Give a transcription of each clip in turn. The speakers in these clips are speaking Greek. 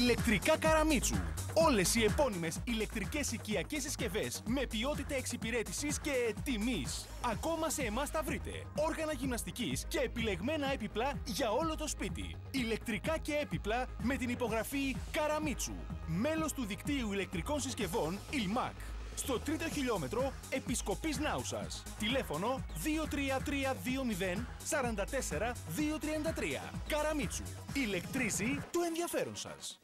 Ηλεκτρικά Καραμίτσου. Όλες οι επώνυμες ηλεκτρικές οικιακές συσκευές με ποιότητα εξυπηρέτησης και τιμής. Ακόμα σε εμάς τα βρείτε. Όργανα γυμναστικής και επιλεγμένα έπιπλα για όλο το σπίτι. Ηλεκτρικά και έπιπλα με την υπογραφή Καραμίτσου. Μέλος του δικτύου ηλεκτρικών συσκευών Ιλμακ. Στο 3ο χιλιόμετρο Επισκοπής Νάουσας. Τηλέφωνο 23320 44 233. Καραμίτσου. Ηλεκτρίζει το ενδιαφέρον σας.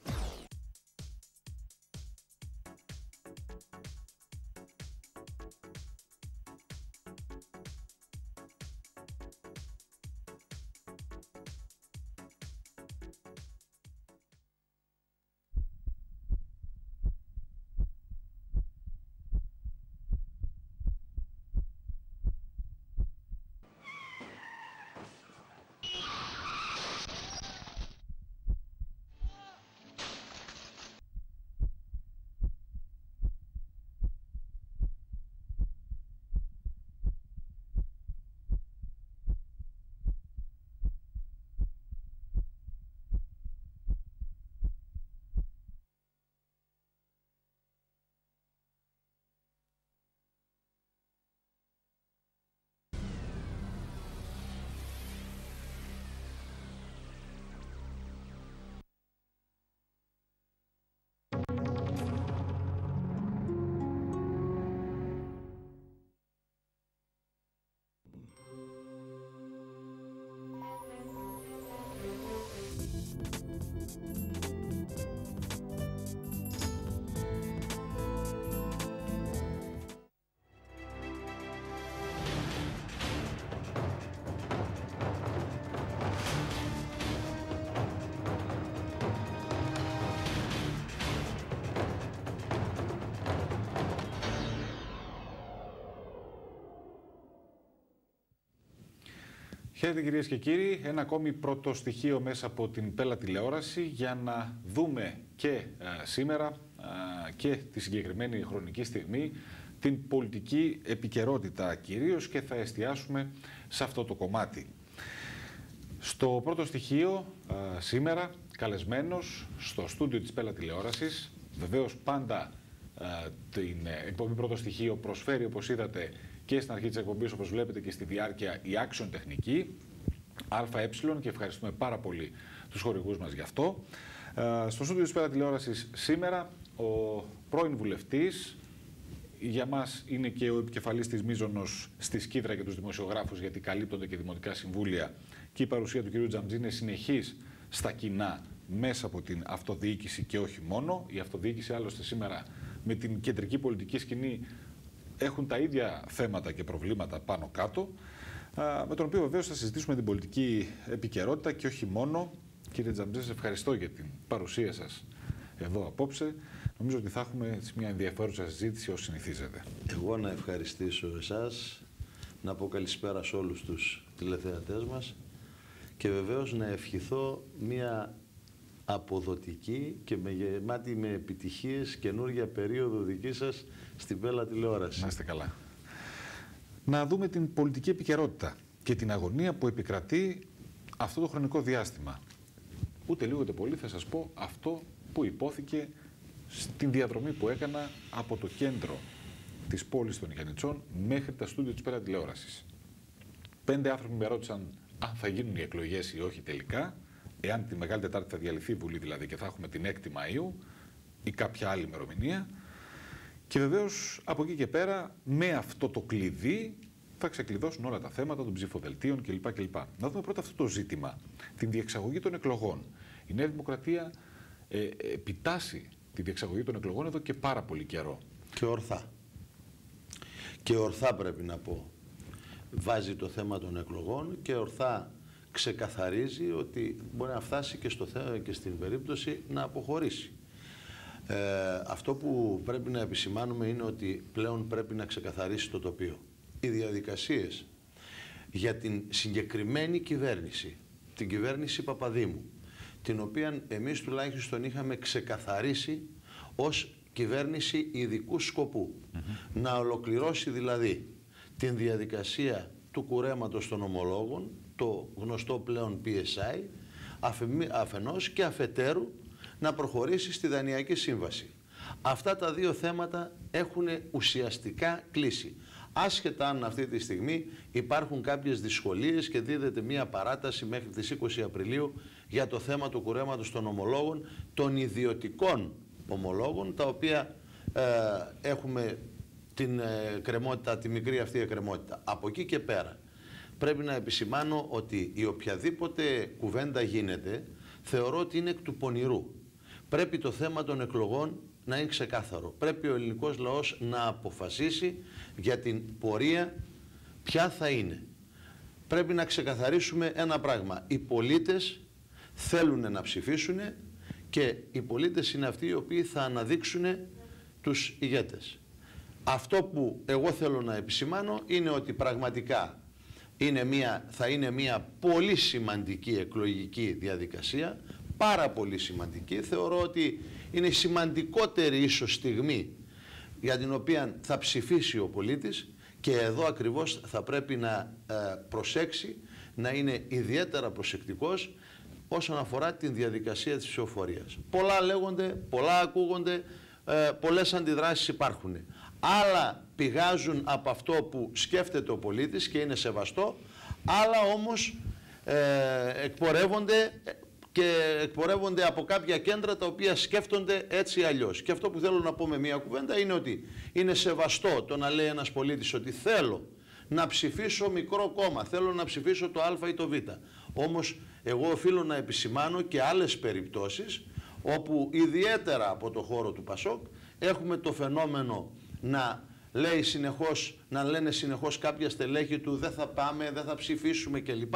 Χαίρετε κυρίες και κύριοι, ένα ακόμη πρώτο στοιχείο μέσα από την Πέλα τηλεόραση για να δούμε και σήμερα και τη συγκεκριμένη χρονική στιγμή την πολιτική επικαιρότητα κυρίως και θα εστιάσουμε σε αυτό το κομμάτι. Στο πρώτο στοιχείο σήμερα καλεσμένος στο στούντιο της Πέλα τηλεόρασης, βεβαίως πάντα την εκπομπή πρώτο στοιχείο προσφέρει όπως είδατε και στην αρχή της εκπομπής όπως βλέπετε και στη διάρκεια η Action Τεχνική ΑΕ και ευχαριστούμε πάρα πολύ τους χορηγούς μας γι' αυτό. Στο στούντιο της Πέλα τηλεόρασης σήμερα ο πρώην βουλευτής, για μας είναι και ο επικεφαλής της Μίζωνος στη Σκίδρα για τους δημοσιογράφους γιατί καλύπτονται και δημοτικά συμβούλια και η παρουσία του κ. Τζαμτζή είναι συνεχής στα κοινά μέσα από την αυτοδιοίκηση και όχι μόνο. Η αυτοδιοίκηση άλλωστε σήμερα με την κεντρική πολιτική σκηνή έχουν τα ίδια θέματα και προβλήματα πάνω κάτω, με τον οποίο βεβαίως θα συζητήσουμε την πολιτική επικαιρότητα και όχι μόνο. Κύριε Τζαμτζή, σας ευχαριστώ για την παρουσία σας εδώ απόψε. Νομίζω ότι θα έχουμε μια ενδιαφέρουσα συζήτηση όσο συνηθίζεται. Εγώ να ευχαριστήσω εσάς, να πω καλησπέρα σε όλους τους τηλεθεατές μας και βεβαίως να ευχηθώ μια αποδοτική και γεμάτη με επιτυχίες καινούργια περίοδο δική σας στην Πέλα τηλεόραση. Να είστε καλά. Να δούμε την πολιτική επικαιρότητα και την αγωνία που επικρατεί αυτό το χρονικό διάστημα. Ούτε λίγο ούτε πολύ θα σας πω αυτό που υπόθηκε στην διαδρομή που έκανα από το κέντρο της πόλης των Ιγιαννιτσών μέχρι τα στούντιο της Πέλα τηλεόρασης. 5 άνθρωποι με ρώτησαν αν θα γίνουν οι εκλογές ή όχι τελικά, εάν τη Μεγάλη Τετάρτη θα διαλυθεί η Βουλή δηλαδή και θα έχουμε την 6η Μαΐου ή κάποια άλλη ημερομηνία. Και βεβαίως από εκεί και πέρα με αυτό το κλειδί θα ξεκλειδώσουν όλα τα θέματα των ψηφοδελτίων κλπ. Να δούμε πρώτα αυτό το ζήτημα, την διεξαγωγή των εκλογών. Η Νέα Δημοκρατία επιτάσσει τη διεξαγωγή των εκλογών εδώ και πάρα πολύ καιρό. Και ορθά. Και ορθά πρέπει να πω. Βάζει το θέμα των εκλογών και ορθά ξεκαθαρίζει ότι μπορεί να φτάσει και στο θέμα και στην περίπτωση να αποχωρήσει. Αυτό που πρέπει να επισημάνουμε είναι ότι πλέον πρέπει να ξεκαθαρίσει το τοπίο. Οι διαδικασίες για την συγκεκριμένη κυβέρνηση, την κυβέρνηση Παπαδήμου, την οποία εμείς τουλάχιστον είχαμε ξεκαθαρίσει ως κυβέρνηση ειδικού σκοπού. Να ολοκληρώσει δηλαδή την διαδικασία του κουρέματος των ομολόγων, το γνωστό πλέον PSI, αφενός και αφετέρου να προχωρήσει στη Δανειακή Σύμβαση. Αυτά τα δύο θέματα έχουν ουσιαστικά κλείσει. Άσχετα αν αυτή τη στιγμή υπάρχουν κάποιες δυσκολίες και δίδεται μία παράταση μέχρι τις 20 Απριλίου για το θέμα του κουρέματος των ομολόγων, των ιδιωτικών ομολόγων, τα οποία έχουμε την εκκρεμότητα, τη μικρή αυτή εκκρεμότητα. Από εκεί και πέρα πρέπει να επισημάνω ότι η οποιαδήποτε κουβέντα γίνεται θεωρώ ότι είναι εκ του πονηρού. Πρέπει το θέμα των εκλογών να είναι ξεκάθαρο. Πρέπει ο ελληνικός λαός να αποφασίσει για την πορεία ποια θα είναι. Πρέπει να ξεκαθαρίσουμε ένα πράγμα. Οι πολίτες θέλουν να ψηφίσουν και οι πολίτες είναι αυτοί οι οποίοι θα αναδείξουν τους ηγέτες. Αυτό που εγώ θέλω να επισημάνω είναι ότι πραγματικά θα είναι μια πολύ σημαντική εκλογική διαδικασία, πάρα πολύ σημαντική. Θεωρώ ότι είναι η σημαντικότερη ίσως στιγμή για την οποία θα ψηφίσει ο πολίτης και εδώ ακριβώς θα πρέπει να προσέξει, να είναι ιδιαίτερα προσεκτικός όσον αφορά την διαδικασία της ψηφοφορίας. Πολλά λέγονται, πολλά ακούγονται, πολλές αντιδράσεις υπάρχουν. Άλλα πηγάζουν από αυτό που σκέφτεται ο πολίτης και είναι σεβαστό, άλλα όμως εκπορεύονται από κάποια κέντρα τα οποία σκέφτονται έτσι ή αλλιώς. Και αυτό που θέλω να πω με μία κουβέντα είναι ότι είναι σεβαστό το να λέει ένας πολίτης ότι θέλω να ψηφίσω μικρό κόμμα, θέλω να ψηφίσω το Α ή το Β. Όμως εγώ οφείλω να επισημάνω και άλλες περιπτώσεις όπου ιδιαίτερα από το χώρο του Πασόκ έχουμε το φαινόμενο να λένε συνεχώς κάποια στελέχη του δεν θα πάμε, δεν θα ψηφίσουμε κλπ.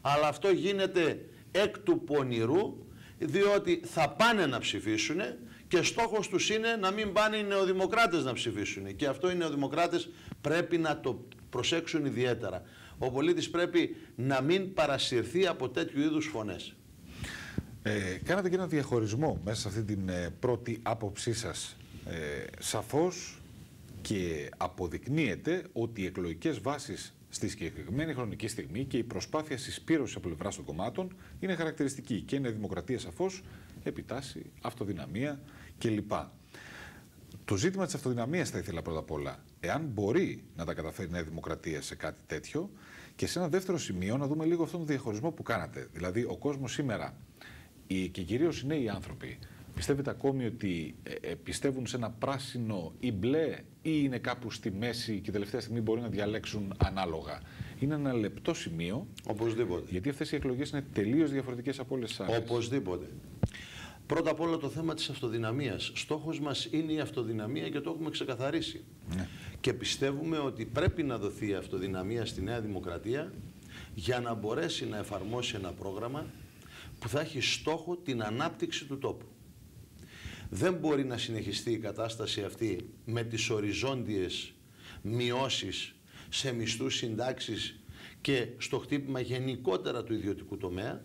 Αλλά αυτό γίνεται εκ του πονηρού, διότι θα πάνε να ψηφίσουν και στόχος τους είναι να μην πάνε οι νεοδημοκράτες να ψηφίσουν. Και αυτό οι νεοδημοκράτες πρέπει να το προσέξουν ιδιαίτερα. Ο πολίτης πρέπει να μην παρασυρθεί από τέτοιου είδους φωνές. Κάνατε και ένα διαχωρισμό μέσα σε αυτή την πρώτη άποψή σας. Σαφώς και αποδεικνύεται ότι οι εκλογικές βάσεις στη συγκεκριμένη χρονική στιγμή και η προσπάθεια συσπήρωσης από πλευράς των κομμάτων είναι χαρακτηριστική και είναι δημοκρατία σαφώς, επιτάση, αυτοδυναμία κλπ. Το ζήτημα της αυτοδυναμίας θα ήθελα πρώτα απ' όλα, εάν μπορεί να τα καταφέρει η Νέα Δημοκρατία σε κάτι τέτοιο, και σε ένα δεύτερο σημείο να δούμε λίγο αυτόν τον διαχωρισμό που κάνατε. Δηλαδή, ο κόσμος σήμερα και κυρίως οι νέοι άνθρωποι, πιστεύετε ακόμη ότι πιστεύουν σε ένα πράσινο ή μπλε ή είναι κάπου στη μέση και τελευταία στιγμή μπορεί να διαλέξουν ανάλογα? Είναι ένα λεπτό σημείο. Οπωσδήποτε. Γιατί αυτές οι εκλογές είναι τελείως διαφορετικές από όλες τις άλλες. Οπωσδήποτε. Πρώτα απ' όλα το θέμα της αυτοδυναμίας. Στόχος μας είναι η αυτοδυναμία και το έχουμε ξεκαθαρίσει. Ναι. Και πιστεύουμε ότι πρέπει να δοθεί η αυτοδυναμία στη Νέα Δημοκρατία για να μπορέσει να εφαρμόσει ένα πρόγραμμα που θα έχει στόχο την ανάπτυξη του τόπου. Δεν μπορεί να συνεχιστεί η κατάσταση αυτή με τις οριζόντιες μειώσεις σε μισθούς, συντάξεις και στο χτύπημα γενικότερα του ιδιωτικού τομέα.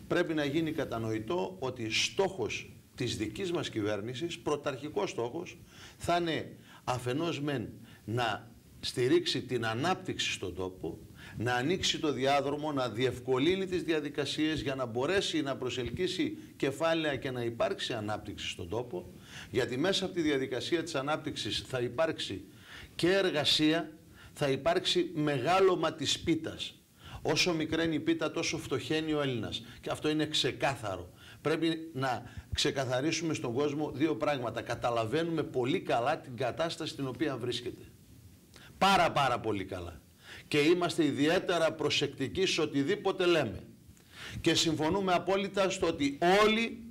Πρέπει να γίνει κατανοητό ότι στόχος της δικής μας κυβέρνησης, πρωταρχικός στόχος, θα είναι αφενός μεν να στηρίξει την ανάπτυξη στον τόπο, να ανοίξει το διάδρομο, να διευκολύνει τις διαδικασίες για να μπορέσει να προσελκύσει κεφάλαια και να υπάρξει ανάπτυξη στον τόπο, γιατί μέσα από τη διαδικασία της ανάπτυξης θα υπάρξει και εργασία, θα υπάρξει μεγάλωμα της πίτας. Όσο μικραίνει η πίτα, τόσο φτωχαίνει ο Έλληνας. Και αυτό είναι ξεκάθαρο. Πρέπει να ξεκαθαρίσουμε στον κόσμο δύο πράγματα. Καταλαβαίνουμε πολύ καλά την κατάσταση στην οποία βρίσκεται. Πάρα πολύ καλά. Και είμαστε ιδιαίτερα προσεκτικοί σε οτιδήποτε λέμε. Και συμφωνούμε απόλυτα στο ότι όλοι,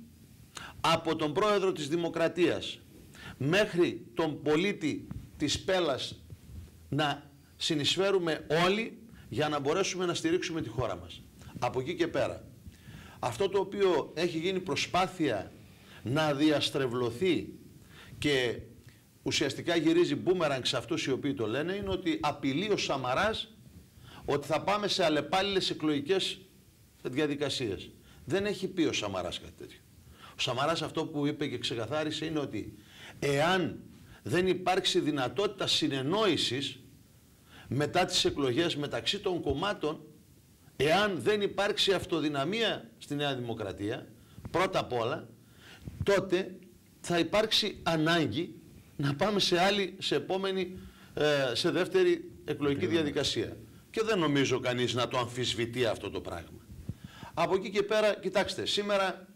από τον πρόεδρο της Δημοκρατίας μέχρι τον πολίτη της Πέλας, να συνεισφέρουμε όλοι για να μπορέσουμε να στηρίξουμε τη χώρα μας. Από εκεί και πέρα, αυτό το οποίο έχει γίνει προσπάθεια να διαστρεβλωθεί και ουσιαστικά γυρίζει μπούμεραγκ σε αυτούς οι οποίοι το λένε, είναι ότι απειλεί ο Σαμαράς ότι θα πάμε σε αλλεπάλληλες εκλογικές διαδικασίες. Δεν έχει πει ο Σαμαράς κάτι τέτοιο. Ο Σαμαράς αυτό που είπε και ξεκαθάρισε είναι ότι εάν δεν υπάρξει δυνατότητα συνεννόησης μετά τις εκλογές μεταξύ των κομμάτων, εάν δεν υπάρξει αυτοδυναμία στη Νέα Δημοκρατία, πρώτα απ' όλα, τότε θα υπάρξει ανάγκη να πάμε σε δεύτερη εκλογική διαδικασία. Και δεν νομίζω κανείς να το αμφισβητεί αυτό το πράγμα. Από εκεί και πέρα, κοιτάξτε, σήμερα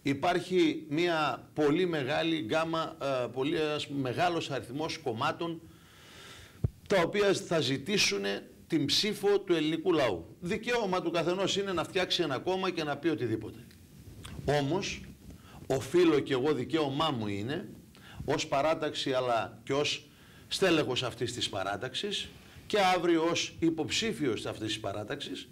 υπάρχει μια πολύ μεγάλη γκάμα, πολύ μεγάλος αριθμός κομμάτων τα οποία θα ζητήσουν την ψήφο του ελληνικού λαού. Δικαίωμα του καθενός είναι να φτιάξει ένα κόμμα και να πει οτιδήποτε. Όμως, οφείλω και εγώ, δικαίωμά μου είναι, ως παράταξη αλλά και ως στέλεχος αυτής της παράταξης και αύριο ως υποψήφιος αυτής της παράταξης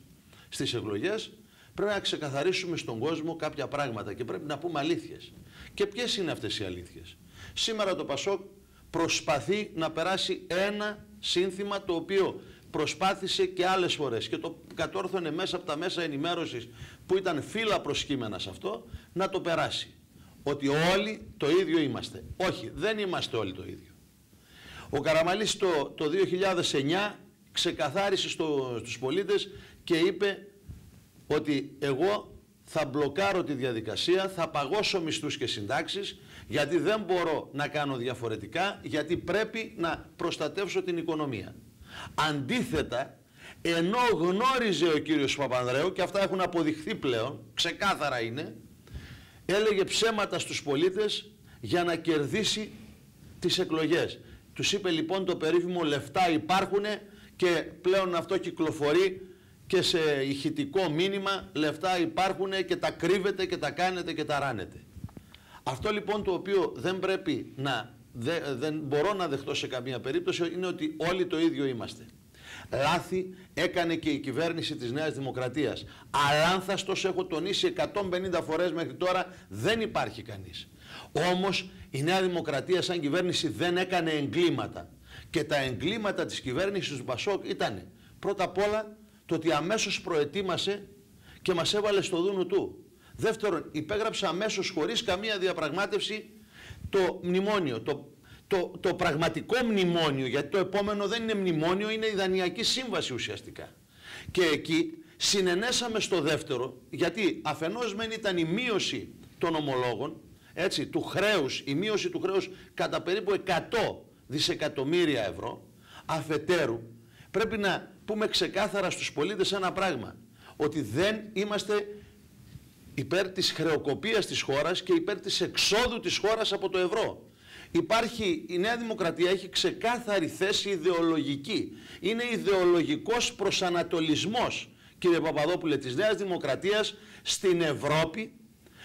στις εκλογές, πρέπει να ξεκαθαρίσουμε στον κόσμο κάποια πράγματα και πρέπει να πούμε αλήθειες. Και ποιες είναι αυτές οι αλήθειες? Σήμερα το ΠΑΣΟΚ προσπαθεί να περάσει ένα σύνθημα το οποίο προσπάθησε και άλλες φορές και το κατόρθωνε μέσα από τα μέσα ενημέρωσης που ήταν φύλλα προσκύμενα σε αυτό, να το περάσει. Ότι όλοι το ίδιο είμαστε. Όχι, δεν είμαστε όλοι το ίδιο. Ο Καραμανλής το 2009 ξεκαθάρισε στους πολίτες και είπε ότι εγώ θα μπλοκάρω τη διαδικασία, θα παγώσω μισθούς και συντάξεις, γιατί δεν μπορώ να κάνω διαφορετικά, γιατί πρέπει να προστατεύσω την οικονομία. Αντίθετα, ενώ γνώριζε ο κύριος Παπανδρέου, και αυτά έχουν αποδειχθεί πλέον, ξεκάθαρα είναι, έλεγε ψέματα στους πολίτες για να κερδίσει τις εκλογές. Τους είπε λοιπόν το περίφημο λεφτά υπάρχουν και πλέον αυτό κυκλοφορεί και σε ηχητικό μήνυμα, λεφτά υπάρχουν και τα κρύβετε και τα κάνετε και τα ράνετε. Αυτό λοιπόν το οποίο δεν μπορώ να δεχτώ σε καμία περίπτωση είναι ότι όλοι το ίδιο είμαστε. Λάθη έκανε και η κυβέρνηση της Νέας Δημοκρατίας. Αλάνθαστος, έχω τονίσει 150 φορές μέχρι τώρα, δεν υπάρχει κανείς. Όμως η Νέα Δημοκρατία σαν κυβέρνηση δεν έκανε εγκλήματα. Και τα εγκλήματα της κυβέρνησης του ΠΑΣΟΚ ήταν πρώτα απ' όλα το ότι αμέσως προετοίμασε και μας έβαλε στο δούνο του. Δεύτερον, υπέγραψε αμέσως χωρίς καμία διαπραγμάτευση το μνημόνιο, το πραγματικό μνημόνιο, γιατί το επόμενο δεν είναι μνημόνιο, είναι η Δανειακή Σύμβαση ουσιαστικά. Και εκεί συνενέσαμε στο δεύτερο, γιατί αφενός μεν ήταν η μείωση των ομολόγων, έτσι, του χρέους, η μείωση του χρέους κατά περίπου 100 δισεκατομμύρια ευρώ, αφετέρου πρέπει να πούμε ξεκάθαρα στους πολίτες ένα πράγμα, ότι δεν είμαστε υπέρ της χρεοκοπίας της χώρας και υπέρ της εξόδου της χώρας από το ευρώ. Η Νέα Δημοκρατία έχει ξεκάθαρη θέση ιδεολογική. Είναι ιδεολογικός προσανατολισμός, κύριε Παπαδόπουλε, της Νέας Δημοκρατίας στην Ευρώπη,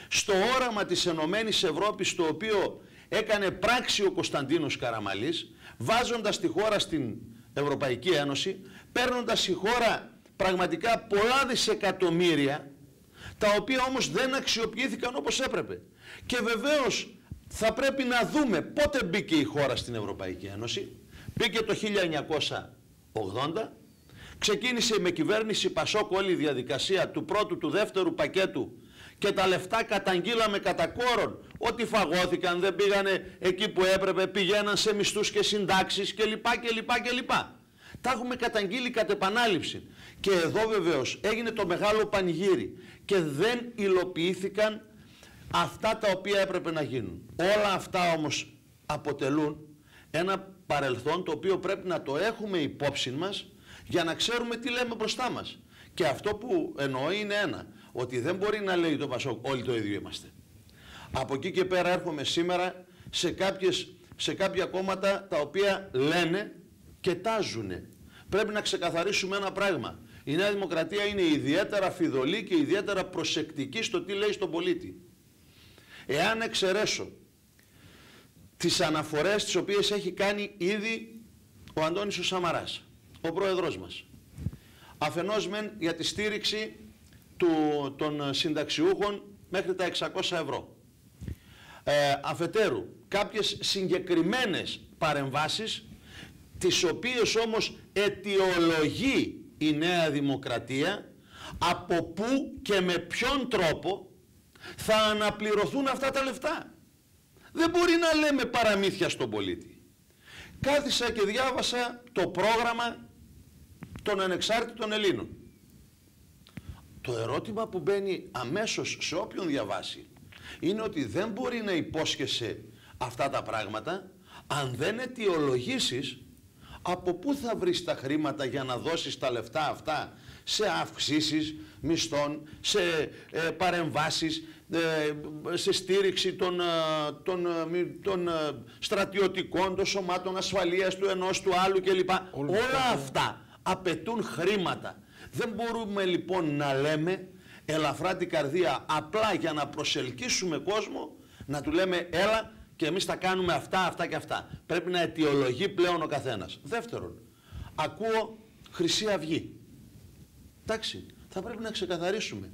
στο όραμα της Ενωμένης Ευρώπης, το οποίο έκανε πράξη ο Κωνσταντίνος Καραμανλής, βάζοντας τη χώρα στην Ευρωπαϊκή Ένωση, παίρνοντας η χώρα πραγματικά πολλά δισεκατομμύρια, τα οποία όμως δεν αξιοποιήθηκαν όπως έπρεπε. Και βεβαίως θα πρέπει να δούμε πότε μπήκε η χώρα στην Ευρωπαϊκή Ένωση. Μπήκε το 1980, ξεκίνησε με κυβέρνηση ΠΑΣΟΚ όλη η διαδικασία του πρώτου, του δεύτερου πακέτου και τα λεφτά καταγγείλαμε κατά κόρον. Ότι φαγώθηκαν, δεν πήγανε εκεί που έπρεπε, πηγαίναν σε μισθούς και συντάξεις κλπ. Τα έχουμε καταγγείλει κατ' επανάληψη. Και εδώ βεβαίως έγινε το μεγάλο πανηγύρι και δεν υλοποιήθηκαν αυτά τα οποία έπρεπε να γίνουν. Όλα αυτά όμως αποτελούν ένα παρελθόν το οποίο πρέπει να το έχουμε υπόψη μας για να ξέρουμε τι λέμε μπροστά μας. Και αυτό που εννοώ είναι ένα, ότι δεν μπορεί να λέει το ΠΑΣΟΚ όλοι το ίδιο είμαστε. Από εκεί και πέρα έρχομαι σήμερα σε κάποια κόμματα τα οποία λένε και τάζουνε. Πρέπει να ξεκαθαρίσουμε ένα πράγμα. Η Νέα Δημοκρατία είναι ιδιαίτερα φιδωλή και ιδιαίτερα προσεκτική στο τι λέει στον πολίτη. Εάν εξαιρέσω τις αναφορές τις οποίες έχει κάνει ήδη ο Αντώνης ο Σαμαράς, ο πρόεδρος μας, αφενός μεν για τη στήριξη των συνταξιούχων μέχρι τα 600 ευρώ, αφετέρου κάποιες συγκεκριμένες παρεμβάσεις, τις οποίες όμως αιτιολογεί η Νέα Δημοκρατία από πού και με ποιον τρόπο θα αναπληρωθούν αυτά τα λεφτά. Δεν μπορεί να λέμε παραμύθια στον πολίτη. Κάθισα και διάβασα το πρόγραμμα των ανεξάρτητων Ελλήνων. Το ερώτημα που μπαίνει αμέσως σε όποιον διαβάσει είναι ότι δεν μπορεί να υπόσχεσαι αυτά τα πράγματα αν δεν αιτιολογήσεις από πού θα βρεις τα χρήματα για να δώσεις τα λεφτά αυτά σε αυξήσεις μισθών, σε παρεμβάσεις, σε στήριξη των στρατιωτικών, των σωμάτων ασφαλείας του ενός του άλλου κλπ. Όλα αυτά απαιτούν χρήματα. Δεν μπορούμε λοιπόν να λέμε ελαφρά την καρδία απλά για να προσελκύσουμε κόσμο, να του λέμε έλα και εμείς θα κάνουμε αυτά, αυτά και αυτά. Πρέπει να αιτιολογεί πλέον ο καθένας. Δεύτερον, ακούω Χρυσή Αυγή. Εντάξει, θα πρέπει να ξεκαθαρίσουμε.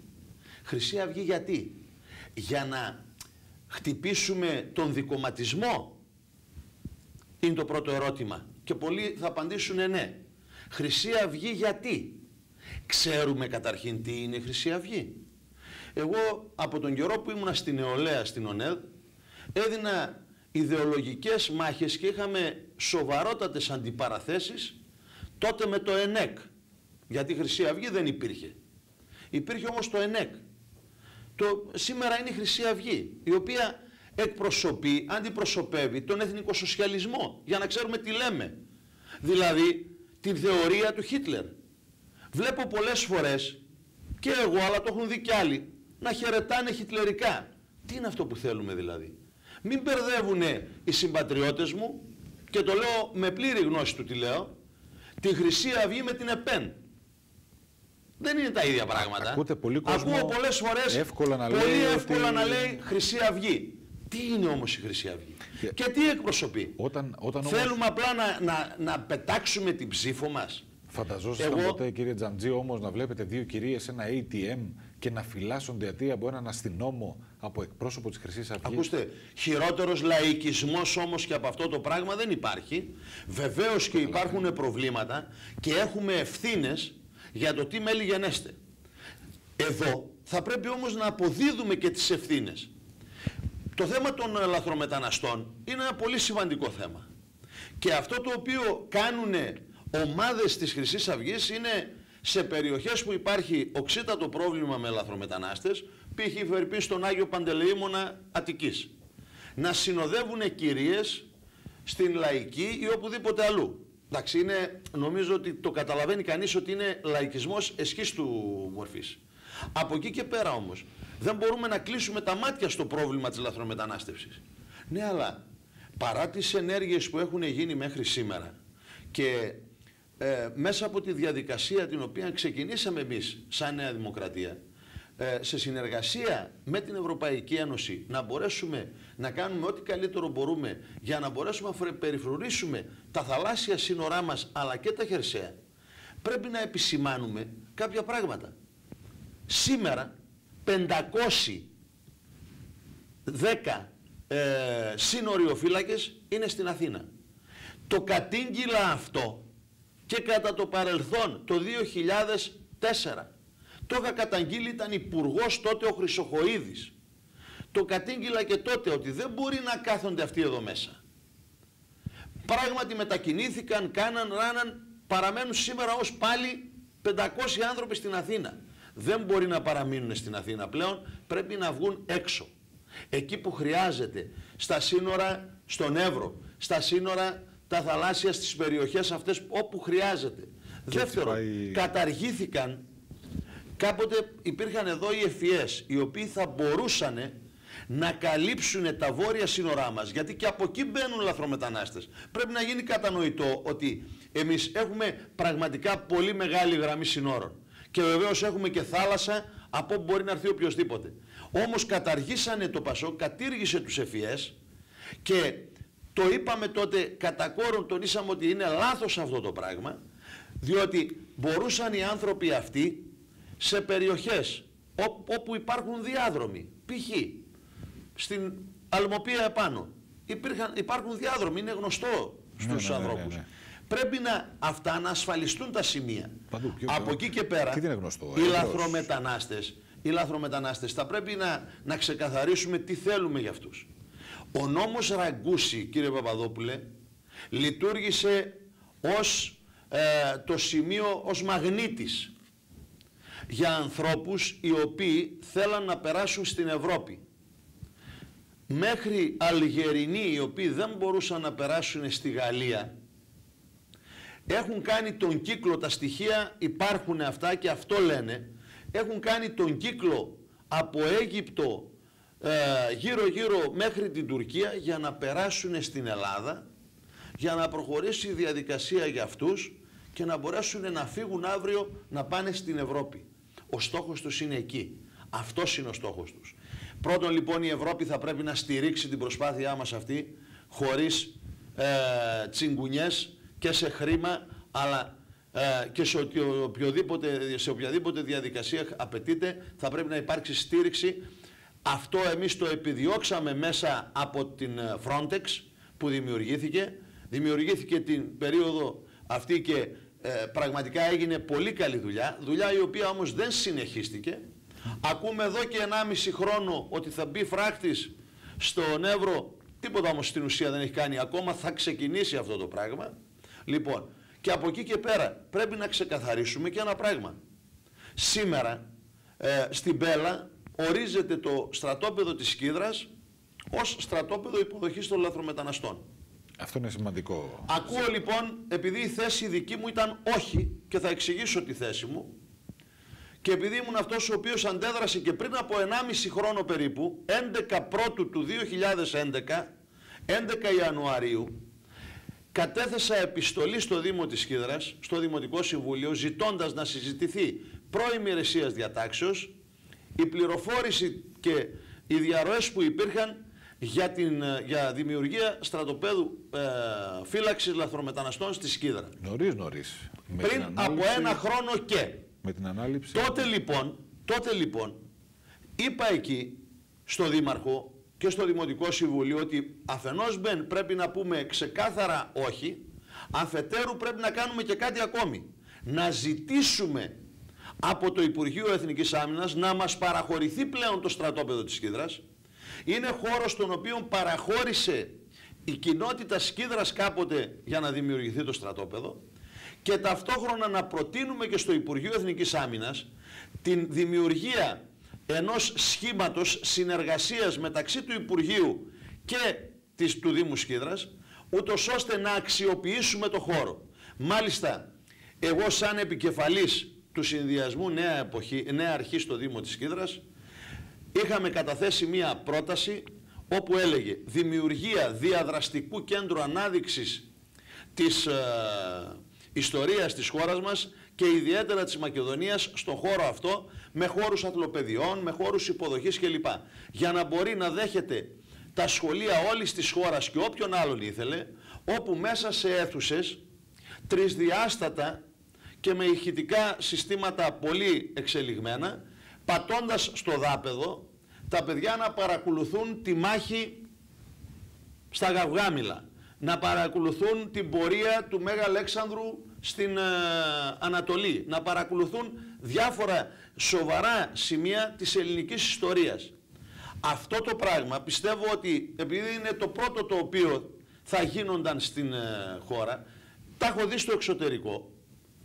Χρυσή Αυγή γιατί? Για να χτυπήσουμε τον δικομματισμό? Είναι το πρώτο ερώτημα. Και πολλοί θα απαντήσουν ναι. Χρυσή Αυγή γιατί? Ξέρουμε καταρχήν τι είναι η Χρυσή Αυγή? Εγώ από τον καιρό που ήμουνα στην νεολαία στην ΟΝΕΔ έδινα ιδεολογικές μάχες και είχαμε σοβαρότατες αντιπαραθέσεις τότε με το ΕΝΕΚ. Γιατί η Χρυσή Αυγή δεν υπήρχε. Υπήρχε όμως το ΕΝΕΚ. Σήμερα είναι η Χρυσή Αυγή, η οποία αντιπροσωπεύει τον εθνικοσοσιαλισμό, για να ξέρουμε τι λέμε. Δηλαδή, την θεωρία του Χίτλερ. Βλέπω πολλές φορές, και εγώ αλλά το έχουν δει κι άλλοι, να χαιρετάνε χιτλερικά. Τι είναι αυτό που θέλουμε δηλαδή? Μην μπερδεύουν οι συμπατριώτες μου, και το λέω με πλήρη γνώση του τι λέω, τη Χρυσή Αυγή με την ΕΠΕΝ. Δεν είναι τα ίδια πράγματα. Ακούω πολλές φορές εύκολα να λέει Χρυσή Αυγή. Τι είναι όμως η Χρυσή Αυγή? Και τι εκπροσωπεί? Θέλουμε απλά να πετάξουμε την ψήφο μας? Φανταζόσασταν ποτέ, κύριε Τζαντζή, όμως να βλέπετε δύο κυρίες σε ένα ATM και να φυλάσσονται αντί από έναν αστυνόμο από εκπρόσωπο της Χρυσής Αυγής? Ακούστε, χειρότερος λαϊκισμός όμως και από αυτό το πράγμα δεν υπάρχει. Βεβαίως και υπάρχουν προβλήματα και έχουμε ευθύνες για το τι μέλη γενέστε. Εδώ θα πρέπει όμως να αποδίδουμε και τις ευθύνες. Το θέμα των λαθρομεταναστών είναι ένα πολύ σημαντικό θέμα. Και αυτό το οποίο κάνουν ομάδες της Χρυσής Αυγής είναι σε περιοχές που υπάρχει οξύτατο πρόβλημα με λαθρομετανάστες, π.χ. Φερρυπίν στον Άγιο Παντελεήμονα Αττικής, να συνοδεύουν κυρίες στην Λαϊκή ή οπουδήποτε αλλού. Εντάξει, νομίζω ότι το καταλαβαίνει κανείς ότι είναι λαϊκισμός εσχής του μορφής. Από εκεί και πέρα όμως δεν μπορούμε να κλείσουμε τα μάτια στο πρόβλημα της λαθρομετανάστευσης. Ναι, αλλά παρά τις ενέργειες που έχουν γίνει μέχρι σήμερα και μέσα από τη διαδικασία την οποία ξεκινήσαμε εμείς σαν Νέα Δημοκρατία, σε συνεργασία με την Ευρωπαϊκή Ένωση, να μπορέσουμε να κάνουμε ό,τι καλύτερο μπορούμε για να μπορέσουμε να περιφρουρήσουμε τα θαλάσσια σύνορά μας αλλά και τα χερσαία, πρέπει να επισημάνουμε κάποια πράγματα. Σήμερα 510 σύνοριοφύλακες είναι στην Αθήνα. Το κατήγγειλα αυτό και κατά το παρελθόν, το 2004. Το είχα καταγγείλει, ήταν υπουργός τότε ο Χρυσοχοΐδης. Το κατήγγειλα και τότε ότι δεν μπορεί να κάθονται αυτοί εδώ μέσα. Πράγματι μετακινήθηκαν, ράναν, παραμένουν σήμερα ως πάλι 500 άνθρωποι στην Αθήνα. Δεν μπορεί να παραμείνουν στην Αθήνα πλέον, πρέπει να βγουν έξω. Εκεί που χρειάζεται, στα σύνορα στον Εύρο, στα σύνορα τα θαλάσσια, στις περιοχές αυτές όπου χρειάζεται. Δεύτερον, καταργήθηκαν, κάποτε υπήρχαν εδώ οι ΕΦΙΕΣ, οι οποίοι θα μπορούσαν να καλύψουν τα βόρεια σύνορά μας, γιατί και από εκεί μπαίνουν λαθρομετανάστες. Πρέπει να γίνει κατανοητό ότι εμείς έχουμε πραγματικά πολύ μεγάλη γραμμή συνόρων και βεβαίως έχουμε και θάλασσα από όπου μπορεί να έρθει οποιοσδήποτε. Όμως καταργήσανε το ΠΑΣΟΚ, κατήργησε τους ΕΦΙΕΣ και το είπαμε τότε, κατά κόρον τονίσαμε ότι είναι λάθος αυτό το πράγμα, διότι μπορούσαν οι άνθρωποι αυτοί σε περιοχές όπου υπάρχουν διάδρομοι, π.χ. στην Αλμοπία επάνω, υπάρχουν διάδρομοι, είναι γνωστό στους ανθρώπους. Πρέπει αυτά να ασφαλιστούν τα σημεία. Από εκεί και πέρα, οι λαθρομετανάστες θα πρέπει να ξεκαθαρίσουμε τι θέλουμε για αυτούς. Ο νόμος Ραγκούση, κύριε Παπαδόπουλε, λειτουργήσε ως το σημείο, ως μαγνήτης για ανθρώπους οι οποίοι θέλαν να περάσουν στην Ευρώπη. μέχρι Αλγερινοί οι οποίοι δεν μπορούσαν να περάσουν στη Γαλλία έχουν κάνει τον κύκλο, τα στοιχεία υπάρχουν αυτά και αυτό λένε, έχουν κάνει τον κύκλο από Αίγυπτο γύρω-γύρω μέχρι την Τουρκία για να περάσουν στην Ελλάδα, για να προχωρήσει η διαδικασία για αυτούς και να μπορέσουν να φύγουν αύριο να πάνε στην Ευρώπη. Ο στόχος τους είναι εκεί. Αυτός είναι ο στόχος τους. Πρώτον λοιπόν η Ευρώπη θα πρέπει να στηρίξει την προσπάθειά μας αυτή χωρίς τσιγκουνιές και σε χρήμα, αλλά και σε οποιαδήποτε διαδικασία απαιτείται θα πρέπει να υπάρξει στήριξη. Αυτό εμείς το επιδιώξαμε μέσα από την Frontex που δημιουργήθηκε την περίοδο αυτή και πραγματικά έγινε πολύ καλή δουλειά η οποία όμως δεν συνεχίστηκε. Ακούμε εδώ και 1,5 χρόνο ότι θα μπει φράχτης στον Εύρο, τίποτα όμως στην ουσία δεν έχει κάνει ακόμα, θα ξεκινήσει αυτό το πράγμα. Λοιπόν, και από εκεί και πέρα πρέπει να ξεκαθαρίσουμε και ένα πράγμα. Σήμερα στην Πέλα ορίζεται το στρατόπεδο της Σκύδρας ως στρατόπεδο υποδοχής των λαθρομεταναστών. Αυτό είναι σημαντικό. Ακούω λοιπόν, επειδή η θέση δική μου ήταν όχι, και θα εξηγήσω τη θέση μου, και επειδή ήμουν αυτός ο οποίος αντέδρασε και πριν από 1,5 χρόνο περίπου, 11 Πρώτου του 2011, 11 Ιανουαρίου, κατέθεσα επιστολή στο Δήμο της Σκύδρας, στο Δημοτικό Συμβούλιο, ζητώντας να συζητηθεί προημερησίας διατάξεως, η πληροφόρηση και οι διαρροές που υπήρχαν για δημιουργία στρατοπέδου φύλαξης λαθρομεταναστών στη Σκύδρα. Νωρίς. Πριν από 1 χρόνο και. Με την ανάληψη. Τότε λοιπόν είπα εκεί στο Δήμαρχο και στο Δημοτικό Συμβουλίο ότι αφενός πρέπει να πούμε ξεκάθαρα όχι, αφετέρου πρέπει να κάνουμε και κάτι ακόμη. Να ζητήσουμε από το Υπουργείο Εθνικής Άμυνας να μας παραχωρηθεί πλέον το στρατόπεδο της Σκύδρας. Είναι χώρος τον οποίο παραχώρησε η κοινότητα Σκύδρας κάποτε για να δημιουργηθεί το στρατόπεδο, και ταυτόχρονα να προτείνουμε και στο Υπουργείο Εθνικής Άμυνας την δημιουργία ενός σχήματος συνεργασίας μεταξύ του Υπουργείου και του Δήμου Σκύδρας, ούτως ώστε να αξιοποιήσουμε το χώρο. Μάλιστα, εγώ σαν επικεφαλής του συνδυασμού Νέα Αρχή στο Δήμο της Σκύδρας, είχαμε καταθέσει μία πρόταση όπου έλεγε δημιουργία διαδραστικού κέντρου ανάδειξης της ιστορίας της χώρας μας και ιδιαίτερα της Μακεδονίας στον χώρο αυτό, με χώρους αθλοπαιδιών, με χώρους υποδοχής κλπ. Για να μπορεί να δέχεται τα σχολεία όλης της χώρας και όποιον άλλον ήθελε, όπου μέσα σε αίθουσες τρισδιάστατα και με ηχητικά συστήματα πολύ εξελιγμένα, πατώντας στο δάπεδο, τα παιδιά να παρακολουθούν τη μάχη στα Γαυγάμιλα, να παρακολουθούν την πορεία του Μέγα Αλέξανδρου στην Ανατολή, να παρακολουθούν διάφορα σοβαρά σημεία της ελληνικής ιστορίας. Αυτό το πράγμα πιστεύω ότι επειδή είναι το πρώτο το οποίο θα γίνονταν στην χώρα, τα έχω δει στο εξωτερικό.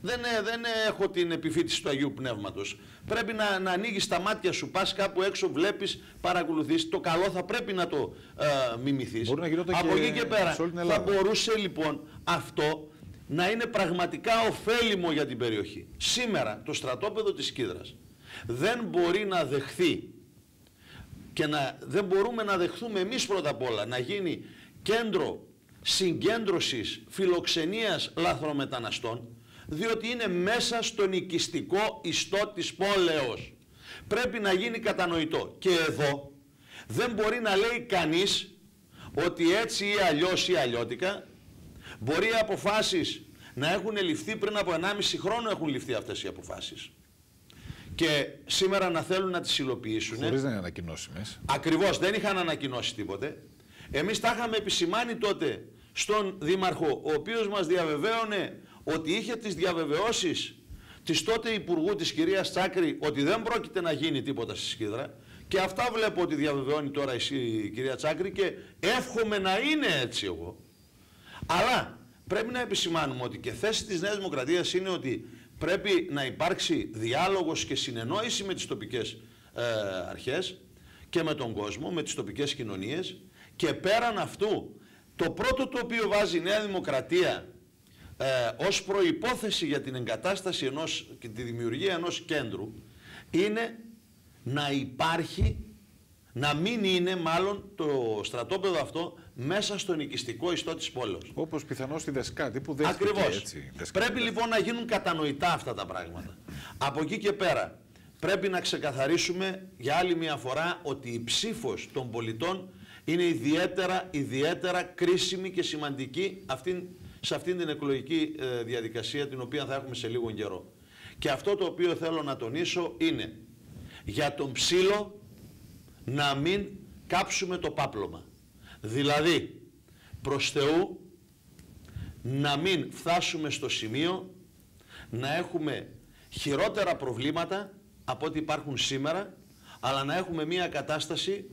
Δεν έχω την επιφύτηση του Αγίου Πνεύματος. Πρέπει να ανοίγεις τα μάτια σου, πας κάπου έξω, βλέπεις, παρακολουθείς. Το καλό θα πρέπει να το μιμηθείς. Από εκεί και πέρα θα μπορούσε λοιπόν αυτό να είναι πραγματικά ωφέλιμο για την περιοχή. Σήμερα το στρατόπεδο της Σκύδρας δεν μπορεί να δεχθεί και δεν μπορούμε να δεχθούμε εμείς πρώτα απ' όλα να γίνει κέντρο συγκέντρωσης φιλοξενίας λαθρομεταναστών, διότι είναι μέσα στον οικιστικό ιστό της πόλεως. Πρέπει να γίνει κατανοητό. Και εδώ δεν μπορεί να λέει κανείς ότι έτσι ή αλλιώς ή αλλιώτικα. Μπορεί οι αποφάσεις να έχουν ληφθεί πριν από 1,5 χρόνο, έχουν ληφθεί αυτές οι αποφάσεις. Και σήμερα να θέλουν να τις υλοποιήσουν. Χωρίς να είναι ανακοινώσιμες. Ακριβώς, δεν είχαν ανακοινώσει τίποτε. Εμείς τα είχαμε επισημάνει τότε στον Δήμαρχο, ο οποίος μας διαβεβαίωνε ότι είχε τις διαβεβαιώσεις της τότε Υπουργού της κυρίας Τσάκρη ότι δεν πρόκειται να γίνει τίποτα στη Σκύδρα, και αυτά βλέπω ότι διαβεβαιώνει τώρα η κυρία Τσάκρη και εύχομαι να είναι έτσι εγώ. Αλλά πρέπει να επισημάνουμε ότι και θέση της Νέας Δημοκρατίας είναι ότι πρέπει να υπάρξει διάλογος και συνεννόηση με τις τοπικές αρχές και με τον κόσμο, με τις τοπικές κοινωνίες, και πέραν αυτού το πρώτο το οποίο βάζει η Νέα Δημοκρατία ως προϋπόθεση για την εγκατάσταση και τη δημιουργία ενός κέντρου είναι να υπάρχει, να μην είναι μάλλον το στρατόπεδο αυτό μέσα στον οικιστικό ιστό της πόλεως. Όπως πιθανώς στη Δεσκάτη που δεν ακριβώς. Έτσι. Πρέπει λοιπόν να γίνουν κατανοητά αυτά τα πράγματα. Από εκεί και πέρα πρέπει να ξεκαθαρίσουμε για άλλη μια φορά ότι η ψήφος των πολιτών είναι ιδιαίτερα κρίσιμη και σημαντική σε αυτήν την εκλογική διαδικασία, την οποία θα έχουμε σε λίγο καιρό. Και αυτό το οποίο θέλω να τονίσω είναι για τον ψήλο να μην κάψουμε το πάπλωμα. Δηλαδή, προς Θεού, να μην φτάσουμε στο σημείο να έχουμε χειρότερα προβλήματα από ό,τι υπάρχουν σήμερα, αλλά να έχουμε μια κατάσταση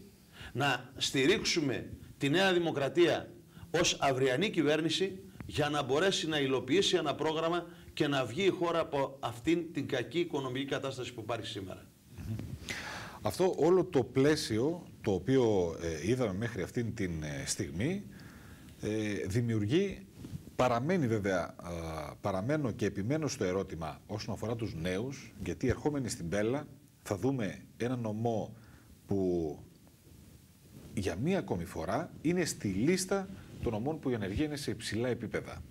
να στηρίξουμε τη Νέα Δημοκρατία ως αυριανή κυβέρνηση για να μπορέσει να υλοποιήσει ένα πρόγραμμα και να βγει η χώρα από αυτήν την κακή οικονομική κατάσταση που υπάρχει σήμερα. Αυτό όλο το πλαίσιο το οποίο είδαμε μέχρι αυτήν την στιγμή δημιουργεί, παραμένει βέβαια, παραμένω και επιμένω στο ερώτημα όσον αφορά τους νέους, γιατί ερχόμενοι στην Πέλλα θα δούμε ένα νομό που για μία ακόμη φορά είναι στη λίστα των νομών που η ανεργία είναι σε υψηλά επίπεδα.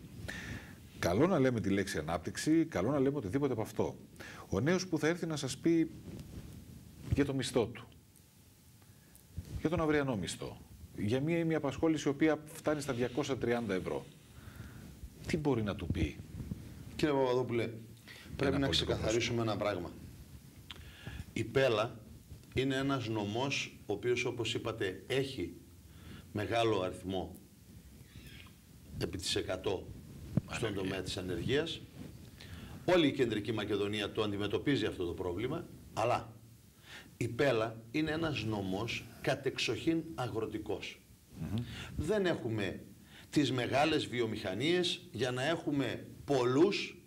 Καλό να λέμε τη λέξη ανάπτυξη, καλό να λέμε οτιδήποτε από αυτό. Ο νέος που θα έρθει να σας πει για το μισθό του, για τον αυριανό μισθό, για μία ημιαπασχόληση η οποία φτάνει στα 230 ευρώ. Τι μπορεί να του πει? Κύριε Παπαδόπουλε, πρέπει να ξεκαθαρίσουμε ένα πράγμα. Η Πέλλα είναι ένας νομός ο οποίος, όπως είπατε, έχει μεγάλο αριθμό επί της 100 στον τομέα της ανεργίας. Όλη η Κεντρική Μακεδονία το αντιμετωπίζει αυτό το πρόβλημα, αλλά η Πέλλα είναι ένας νομός κατεξοχήν αγροτικός. Δεν έχουμε τις μεγάλες βιομηχανίες για να έχουμε πολλούς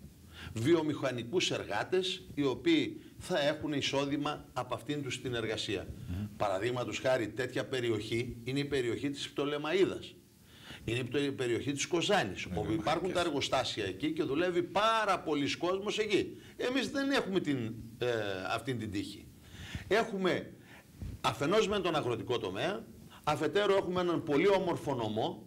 βιομηχανικούς εργάτες οι οποίοι θα έχουν εισόδημα από αυτήν τους την εργασία. Παραδείγματος χάρη, τέτοια περιοχή είναι η περιοχή της Πτολεμαΐδας. Είναι η περιοχή της Κοζάνης, όπου υπάρχουν τα εργοστάσια εκεί και δουλεύει πάρα πολλοί κόσμος εκεί. Εμείς δεν έχουμε αυτήν την τύχη. Έχουμε αφενός με τον αγροτικό τομέα, αφετέρου έχουμε έναν πολύ όμορφο νομό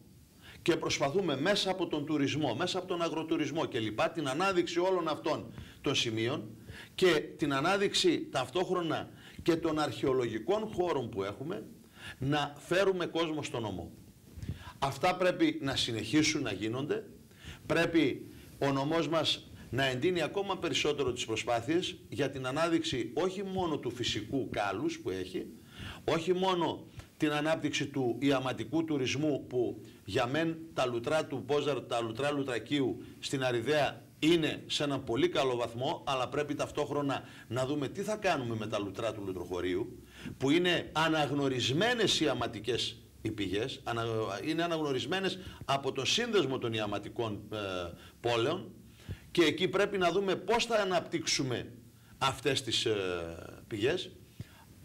και προσπαθούμε μέσα από τον τουρισμό, μέσα από τον αγροτουρισμό κλπ. Την ανάδειξη όλων αυτών των σημείων και την ανάδειξη ταυτόχρονα και των αρχαιολογικών χώρων που έχουμε, να φέρουμε κόσμο στο νομό. Αυτά πρέπει να συνεχίσουν να γίνονται. Πρέπει ο νομός μας να εντείνει ακόμα περισσότερο τις προσπάθειες για την ανάδειξη όχι μόνο του φυσικού κάλους που έχει, όχι μόνο την ανάπτυξη του ιαματικού τουρισμού που για μεν τα λουτρά του Πόζαρ, τα λουτρά Λουτρακίου στην Αριδαία είναι σε έναν πολύ καλό βαθμό, αλλά πρέπει ταυτόχρονα να δούμε τι θα κάνουμε με τα λουτρά του Λουτροχωρίου, που είναι αναγνωρισμένες ιαματικές οι πηγές, είναι αναγνωρισμένες από τον σύνδεσμο των ιαματικών πόλεων, και εκεί πρέπει να δούμε πώς θα αναπτύξουμε αυτές τις πηγές.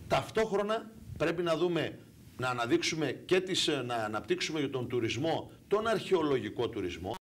Ταυτόχρονα πρέπει να δούμε, να αναδείξουμε και να αναπτύξουμε τον τουρισμό, τον αρχαιολογικό τουρισμό.